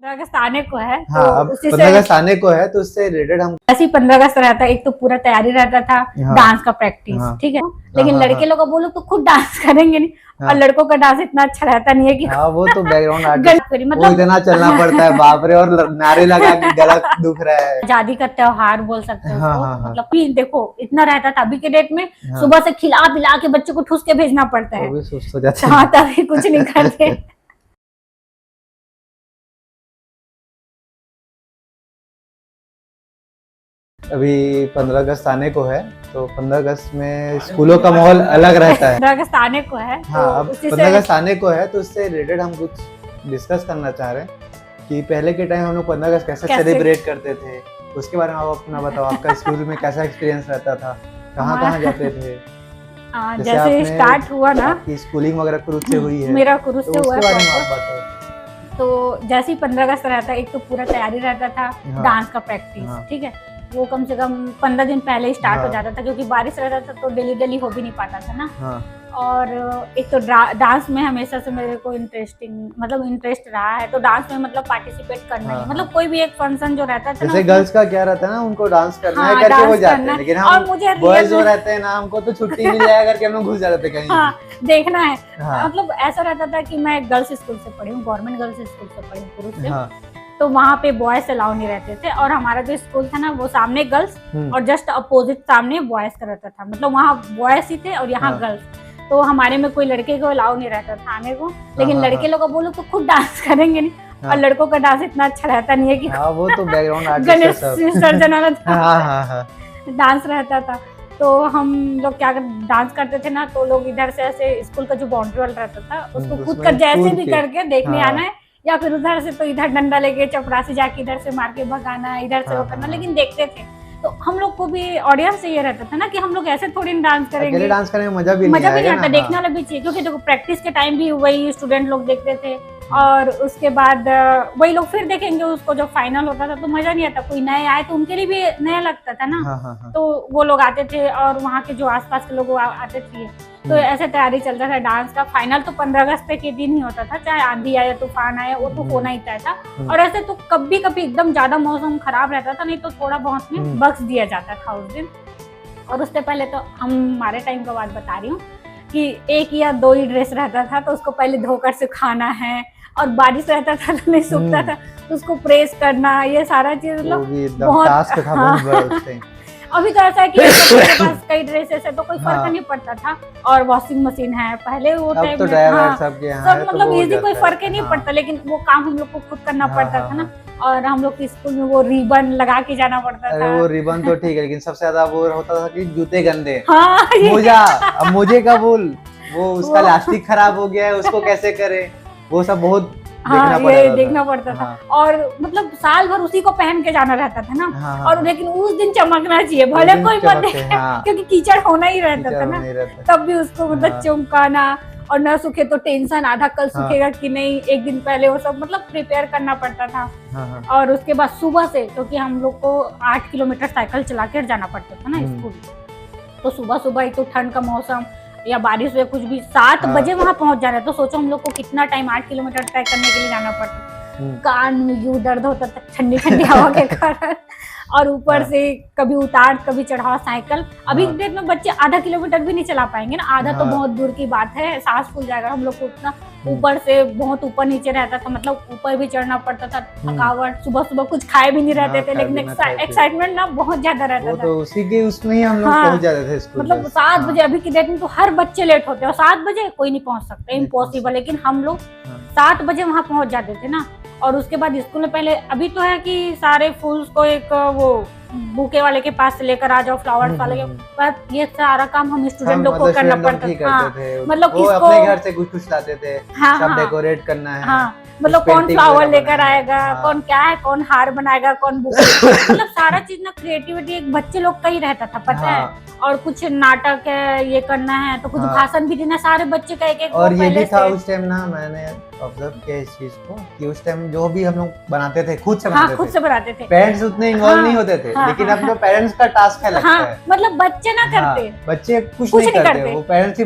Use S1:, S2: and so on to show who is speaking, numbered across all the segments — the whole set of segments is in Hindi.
S1: अगस्त आने को है
S2: हाँ,
S1: तो
S2: अब
S1: उसी
S2: 15
S1: से
S2: अगस्त आने को है तो उससे रिलेटेड हम
S1: ऐसे ही 15 अगस्त रहता है। एक तो पूरा तैयारी रहता था
S2: हाँ,
S1: डांस का प्रैक्टिस,
S2: हाँ,
S1: ठीक है। लेकिन
S2: हाँ,
S1: लड़के
S2: हाँ,
S1: लोग वो लोग तो खुद डांस करेंगे नहीं,
S2: हाँ,
S1: और लड़कों का डांस इतना अच्छा रहता नहीं है कि
S2: हाँ, वो तो बैकग्राउंड आर्टिस्ट
S1: गणपति
S2: वो
S1: मतलब
S2: इतना चलना पड़ता है बाप रे, और नारे लगा के गला दुख रहा है।
S1: आजादी का त्योहार बोल सकते हैं
S2: हाँ,
S1: उसको।
S2: हाँ, हाँ,
S1: मतलब कि देखो इतना रहता था, अभी के डेट में
S2: हाँ,
S1: सुबह से खिला पिला के बच्चों को ठूस के भेजना पड़ता
S2: वो
S1: है,
S2: भी सुस्त हो जाते
S1: हाँ तभी कुछ नहीं करते।
S2: अभी 15 अगस्त आने को है तो 15 अगस्त में स्कूलों का माहौल अलग रहता है।
S1: 15 अगस्त आने को है
S2: हाँ,
S1: तो
S2: अब
S1: उसी
S2: 15
S1: से
S2: अगस्त आने को है तो उससे रिलेटेड हम कुछ डिस्कस करना चाह रहे हैं कि पहले के टाइम हम लोग 15 अगस्त कैसे सेलिब्रेट करते थे, उसके बारे में आप अपना बताओ। आपका स्कूल में कैसा एक्सपीरियंस रहता था, कहाँ कहाँ जाते थे?
S1: जैसे
S2: आपने
S1: स्टार्ट हुआ ना,
S2: आपकी स्कूलिंग वगैरह कुरुद से हुई है,
S1: मेरा कुरुद
S2: तो
S1: से हुआ
S2: उसके बारे में
S1: है।
S2: आप बताओ।
S1: तो जैसे ही 15 अगस्त रहता है, एक तो पूरा तैयारी रहता था
S2: हाँ,
S1: डांस का प्रैक्टिस,
S2: हाँ,
S1: ठीक है। वो कम से कम 15 दिन पहले ही स्टार्ट
S2: हाँ,
S1: हो जाता था, क्योंकि बारिश रहता था तो डेली डेली हो भी नहीं पाता था ना।
S2: हाँ,
S1: और एक तो डांस में हमेशा से मेरे को इंटरेस्ट रहा है, तो डांस में मतलब पार्टिसिपेट करना
S2: हाँ,
S1: ही, मतलब कोई भी एक फंक्शन जो रहता था ना
S2: जैसे गर्ल्स का क्या रहता है ना, उनको डांस करना है
S1: हाँ,
S2: करके वो
S1: डांस
S2: जाते
S1: करना
S2: हैं,
S1: है।
S2: लेकिन
S1: और
S2: हम
S1: मुझे
S2: बॉयज जो
S1: रियल
S2: रहते हैं ना, हमको तो छुट्टी मिल जाए करके हम लोग घुस जाते थे कहीं।
S1: हाँ देखना है।
S2: हाँ,
S1: मतलब ऐसा रहता था कि मैं गर्ल्स स्कूल से पढ़ी हूँ, गवर्नमेंट गर्ल्स स्कूल से पढ़ी हूँ पुरुष से।
S2: हाँ,
S1: तो वहाँ पे बॉयज अलाउ नहीं रहते थे, और हमारा जो स्कूल था ना वो सामने गर्ल्स और जस्ट अपोजिट सामने बॉयज का रहता था। मतलब वहाँ बॉयज ही थे और यहाँ
S2: हाँ,
S1: गर्ल्स, तो हमारे में कोई लड़के को अलाउ नहीं रहता था आने को। लेकिन
S2: हाँ,
S1: लड़के लोग वो लोग तो खुद डांस करेंगे नहीं,
S2: हाँ,
S1: और लड़कों का डांस इतना अच्छा रहता नहीं है कि
S2: हाँ, वो तो बैकग्राउंड आर्टिस्ट है
S1: गणेश
S2: सब।
S1: विसर्जन वाला
S2: हाँ, हाँ, हाँ,
S1: डांस रहता था। तो हम लोग क्या डांस करते थे ना, तो लोग इधर से ऐसे स्कूल का जो बाउंड्री वाल रहता था उसको कूद कर
S2: उसमें
S1: जैसे
S2: कूद
S1: भी
S2: के,
S1: करके देखने
S2: हाँ,
S1: आना है, या फिर उधर से तो इधर डंडा लेके चपरासी जाके इधर से मार के भगाना है, इधर से
S2: हाँ,
S1: वो करना।
S2: हाँ,
S1: लेकिन देखते थे तो हम लोग को भी ऑडियंस से ये रहता था ना कि हम लोग ऐसे थोड़ी डांस
S2: अकेले
S1: करेंगे,
S2: डांस करने में मजा भी
S1: मजा भी नहीं
S2: आएगा
S1: आता,
S2: ना।
S1: देखने वाला भी चाहिए। क्योंकि देखो प्रैक्टिस के टाइम भी वही स्टूडेंट लोग देखते थे, और उसके बाद वही लोग फिर देखेंगे उसको, जब फाइनल होता था तो मजा नहीं आता। कोई नए आए तो उनके लिए भी नया लगता था ना,
S2: हाँ, हाँ, हाँ,
S1: तो वो लोग आते थे, और वहाँ के जो आसपास के लोग आते थे। तो ऐसे तैयारी चलता था डांस का। फाइनल तो 15 अगस्त के दिन ही होता था, चाहे आंधी आए तूफान आए, वो तो होना ही तय था। और ऐसे तो कभी कभी एकदम ज्यादा मौसम खराब रहता था, नहीं तो थोड़ा बहुत में बख्श दिया जाता था उस दिन। और उससे पहले तो हमारे टाइम का बात बता रही हूँ कि एक या दो ही ड्रेस रहता था, तो उसको पहले धोकर सुखाना है, और बारिश रहता था तो नहीं सूखता था तो उसको प्रेस करना, ये सारा चीज
S2: वो भी एकदम
S1: बहुत
S2: टास्क था बहुत बड़ा उस टाइम।
S1: अभी तो ऐसा है कि सबके पास कई ड्रेसेस है तो कोई फर्क
S2: हाँ,
S1: नहीं पड़ता था, और वॉशिंग मशीन है। पहले वो
S2: अब
S1: टाइम
S2: तो
S1: में
S2: ड्राइवर सबके यहाँ है,
S1: सब
S2: तो
S1: मतलब
S2: वो हो
S1: इजी कोई
S2: जाता है।
S1: फर्क ही नहीं
S2: हाँ,
S1: पड़ता, लेकिन वो काम हम लोग को खुद करना
S2: हाँ,
S1: पड़ता
S2: हाँ,
S1: था ना। और हम लोग के स्कूल में वो रिबन लगा के जाना पड़ता
S2: अरे
S1: था।
S2: वो रिबन तो ठीक है, लेकिन सबसे ज्यादा वो होता था कि जूते गंदे,
S1: हाँ
S2: मोजा, अब मोजे का बोल, वो उसका इलास्टिक खराब हो गया है, उसको कैसे करे, वो सब बहुत
S1: देखना पड़ता था।
S2: हाँ,
S1: और मतलब साल भर उसी को पहन के जाना रहता था ना।
S2: हाँ, हाँ,
S1: और लेकिन उस दिन चमकना चाहिए, भले कोई मत देखे,
S2: हाँ,
S1: क्योंकि कीचड़ होना ही रहता था ना,
S2: नहीं रहता।
S1: तब भी उसको मतलब
S2: हाँ,
S1: चमकाना। और न सूखे तो टेंशन, आधा कल
S2: हाँ,
S1: सूखेगा कि नहीं, एक दिन पहले वो सब मतलब प्रिपेयर करना पड़ता था।
S2: हाँ, हाँ,
S1: और उसके बाद सुबह से, क्योंकि हम लोग को 8 किलोमीटर साइकिल चला कर जाना पड़ता था ना स्कूल, तो सुबह सुबह एक तो ठंड का मौसम या बारिश हुए कुछ भी, 7
S2: हाँ,
S1: बजे वहां पहुंच जाना है। तो सोचो हम लोग को कितना टाइम 8 किलोमीटर तय करने के लिए जाना पड़ता, कान में यूं दर्द होता था ठंडी ठंडी हवा के कारण। और ऊपर से कभी उतार कभी चढ़ाओ साइकिल। अभी के डेट में बच्चे आधा किलोमीटर भी नहीं चला पाएंगे ना, आधा तो बहुत दूर की बात है, सांस फूल जाएगा हम लोग को उतना। ऊपर से बहुत ऊपर नीचे रहता था, मतलब ऊपर भी चढ़ना पड़ता था, थकावट, सुबह सुबह कुछ खाए भी नहीं रहते थे, लेकिन एक्साइटमेंट ना बहुत ज्यादा रहता था।
S2: तो उसी के उसमें ही हम लोग पहुंच जाते थे स्कूल।
S1: मतलब 7 बजे, अभी की डेट में तो हर बच्चे लेट होते हैं, और 7 बजे कोई नहीं पहुंच सकता, इम्पॉसिबल। लेकिन हम लोग 7 बजे वहां पहुंच जाते थे ना। और उसके बाद स्कूल में पहले, अभी तो है कि सारे फूल्स को एक वो बुके वाले के पास से लेकर आ जाओ, फ्लावर्स वाले के पास, ये सारा काम हम स्टूडेंट लोग को करना पड़ता था। मतलब
S2: वो अपने घर से कुछ कुछ लाते थे, सब डेकोरेट करना है।
S1: हाँ, मतलब कौन फ्लावर लेकर आएगा, कौन क्या है, कौन हार बनाएगा, कौन बुके, मतलब सारा चीज ना क्रिएटिविटी एक बच्चे लोग का ही रहता था, पता है। और कुछ नाटक है, ये करना है, तो कुछ भाषण भी देना, सारे बच्चे का एक
S2: और ये भी था उस टाइम ना, मैंने ऑब्जर्व किया इस चीज को कि उस टाइम जो भी हम लोग बनाते थे खुद से बनाते थे। पेरेंट्स उतने इन्वॉल्व नहीं होते थे, लेकिन अब जो पेरेंट्स का टास्क है लगता है,
S1: मतलब बच्चे ना करते,
S2: बच्चे कुछ नहीं करते, वो पेरेंट्स ही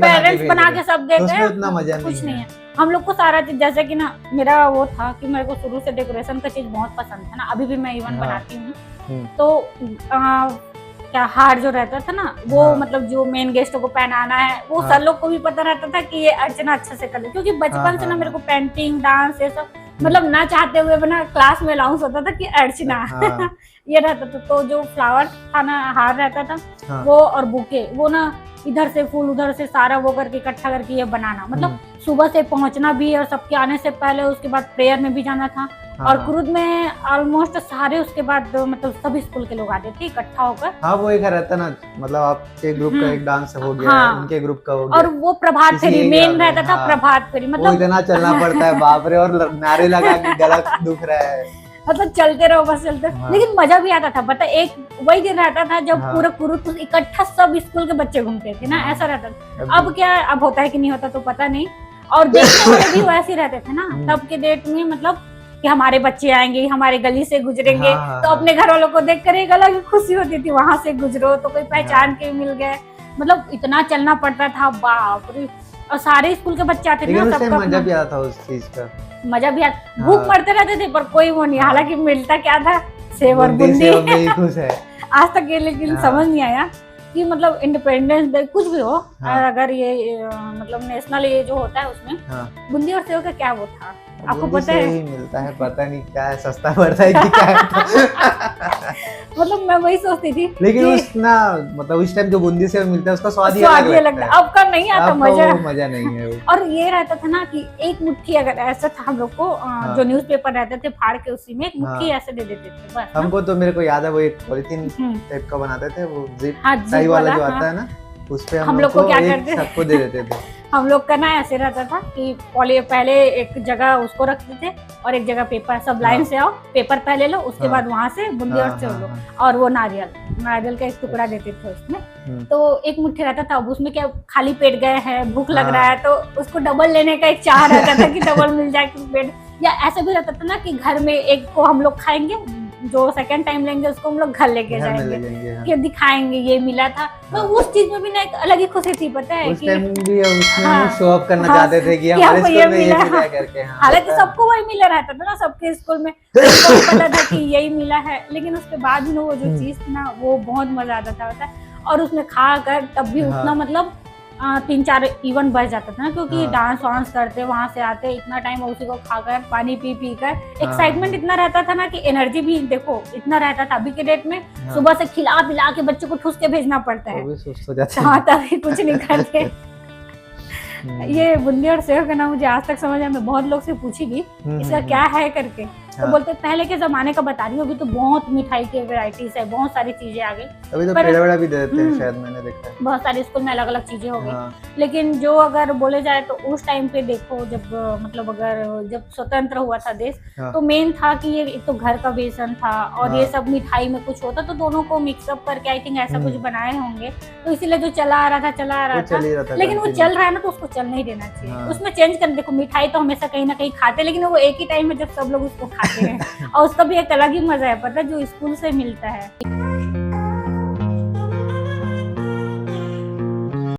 S1: बना के सब देते हैं,
S2: उतना मजा
S1: कुछ नहीं है। हम लोग को सारा चीज, जैसे कि ना मेरा वो था कि मेरे को शुरू से डेकोरेशन का चीज बहुत पसंद था ना, अभी भी मैं इवन
S2: हाँ।
S1: बनाती हूँ। तो क्या हार जो रहता था ना वो
S2: हाँ।
S1: मतलब जो मेन गेस्टों को पहनाना है वो
S2: हाँ।
S1: सर लोग को भी पता रहता था कि ये अर्चना अच्छे से कर ले, क्योंकि बचपन से ना मेरे को पेंटिंग डांस ये सब मतलब ना चाहते हुए बना क्लास में अनाउंस होता था कि अर्चना
S2: हाँ।
S1: ये रहता था। तो जो फ्लावर था ना, हार रहता था
S2: हाँ।
S1: वो और बुके, वो ना इधर से फूल उधर से सारा वो करके इकट्ठा करके ये बनाना, मतलब सुबह से पहुंचना भी और सबके आने से पहले, उसके बाद प्रेयर में भी जाना था। और कुरुद में ऑलमोस्ट सारे उसके बाद मतलब सभी स्कूल के लोग आते थे इकट्ठा होकर।
S2: हाँ वो एक रहता ना, मतलब आपके ग्रुप का एक डांस हो गया,
S1: हाँ।
S2: उनके ग्रुप का हो गया,
S1: और वो प्रभात फेरी मेन रहता था।
S2: हाँ।
S1: प्रभात फेरी
S2: वो
S1: मतलब
S2: इतना चलना पड़ता है बाप रे, और नारे लगा के गला दुख रहा है,
S1: मतलब चलते रहो बस चलते।
S2: हाँ।
S1: लेकिन मजा भी आता था, पता एक वही दिन रहता था जब
S2: हाँ।
S1: पूरा कुरुद इकट्ठा सब स्कूल के बच्चे घूमते थे ना, ऐसा रहता था। अब क्या, अब होता है कि नहीं होता तो पता नहीं। और देखने वाले भी वैसे रहते थे ना तब के डेट में, मतलब कि हमारे बच्चे आएंगे, हमारे गली से गुजरेंगे।
S2: हाँ,
S1: तो अपने घर वालों को देख कर एक अलग ही खुशी होती थी, वहां से गुजरो तो कोई पहचान के मिल गए, मतलब इतना चलना पड़ता था बाप रे। और सारे स्कूल के बच्चे आते थे
S2: लेकिन
S1: ना,
S2: उस टाइम
S1: सबका
S2: मजा भी आता था उस चीज का,
S1: मजा भी आता, भूख मरते रहते थे पर कोई वो नहीं, हालांकि मिलता क्या था, सेव और
S2: बूंदी
S1: बूंदी।
S2: सेव में ही खुश है।
S1: आज तक ये लेकिन
S2: हाँ।
S1: समझ नहीं आया कि मतलब इंडिपेंडेंस डे कुछ भी हो,
S2: हाँ।
S1: अगर ये मतलब नेशनल ये जो होता है उसमें
S2: हाँ।
S1: बूंदी और सेव का क्या वो था, आपको
S2: बूंदी
S1: पता
S2: से
S1: है?
S2: ही मिलता है, पता नहीं क्या है, सस्ता पड़ता है कि क्या है।
S1: मतलब मैं वही सोचती थी
S2: लेकिन
S1: कि
S2: उस ना मतलब उस टाइम जो बूंदी से मिलता है उसका स्वाद ही
S1: स्वाद ही
S2: अलग
S1: अलग
S2: लगता
S1: था,
S2: है।
S1: अब का नहीं आता
S2: अब का
S1: मजा।
S2: वो मजा नहीं है वो।
S1: और ये रहता था ना कि एक मुट्ठी, अगर ऐसा था हम लोग को जो न्यूज़पेपर रहते थे फाड़ के उसी में एक मुट्ठी ऐसे दे देते थे बस ना।
S2: हमको तो मेरे को याद है वो एक पॉलिथीन
S1: हम्म,
S2: टाइप का बनाते थे, वो जिप
S1: हाँ,
S2: टाई
S1: जिप
S2: वाला जो
S1: हाँ।
S2: आता है ना, उस पे
S1: हम
S2: हम
S1: लोग
S2: लोग
S1: को
S2: को
S1: क्या
S2: एक
S1: करते थे?
S2: सबको दे देते थे।
S1: हम लोग का ना ऐसे रहता था कि पहले एक जगह उसको रखते थे और एक जगह पेपर, सब लाइन से आओ, पेपर पहले लो, उसके बाद वहां से बूंदी और सेव लो, और वो नारियल का एक टुकड़ा देते थे उसमें। तो एक मुट्ठी रहता था, अब उसमें क्या खाली पेट गए हैं, भूख लग रहा है, तो उसको डबल लेने का एक चाह रहता था कि डबल मिल जाए पेट। या ऐसा भी रहता था ना कि घर में एक को हम लोग खाएंगे, जो सेकंड टाइम लेंगे उसको हम लोग घर लेके जाएंगे, कि दिखाएंगे ये मिला था। तो उस चीज में भी ना एक अलग ही खुशी थी, पता है
S2: उस टाइम भी उसमें
S1: हाँ,
S2: शो ऑफ करना
S1: हाँ,
S2: चाहते थे कि हमारे स्कूल में ये मिला करके।
S1: हालांकि सबको वही मिला रहता था ना, सबके स्कूल में सबको भी पता था कि यही मिला है, लेकिन उसके बाद भी ना वो जो चीज थी ना वो बहुत मजा आता था, पता है। और उसमें खा कर तब भी उतना मतलब 3-4 इवन बच जाता था ना, क्योंकि डांस वांस करते वहां से आते इतना टाइम उसी को खाकर पानी पी कर एक्साइटमेंट इतना रहता था ना कि एनर्जी भी देखो इतना रहता था। अभी के डेट में सुबह से खिला पिला के बच्चों को ठूस के भेजना पड़ता है, हाँ तभी कुछ नहीं करते। ये बूंदी और सेव का नाम मुझे आज तक समझ में, बहुत लोग से पूछी भी इसका क्या है करके, तो बोलते पहले के जमाने का बता रही हूँ, अभी तो बहुत मिठाई के वैरायटीज है, बहुत सारी चीजें आ गई,
S2: अभी तो पेड़ा वेड़ा भी दे देते हैं शायद, मैंने देखा है
S1: बहुत सारे स्कूल में अलग अलग चीजें हो गई। लेकिन जो अगर बोले जाए तो उस टाइम पे देखो, जब मतलब अगर जब स्वतंत्र हुआ था देश, तो मेन था कि ये एक तो घर का बेसन था और ये सब मिठाई में कुछ होता, तो दोनों को मिक्सअप करके आई थिंक ऐसा कुछ बनाए होंगे, तो इसीलिए जो चला आ रहा था, लेकिन वो चल रहा है ना तो उसको चल नहीं देना चाहिए, उसमें चेंज कर। देखो मिठाई तो हमेशा कहीं ना कहीं खाते, लेकिन वो एक ही टाइम में जब सब लोग उसको खाते हैं और उसका भी एक अलग ही मजा है, पता है, जो स्कूल से मिलता है।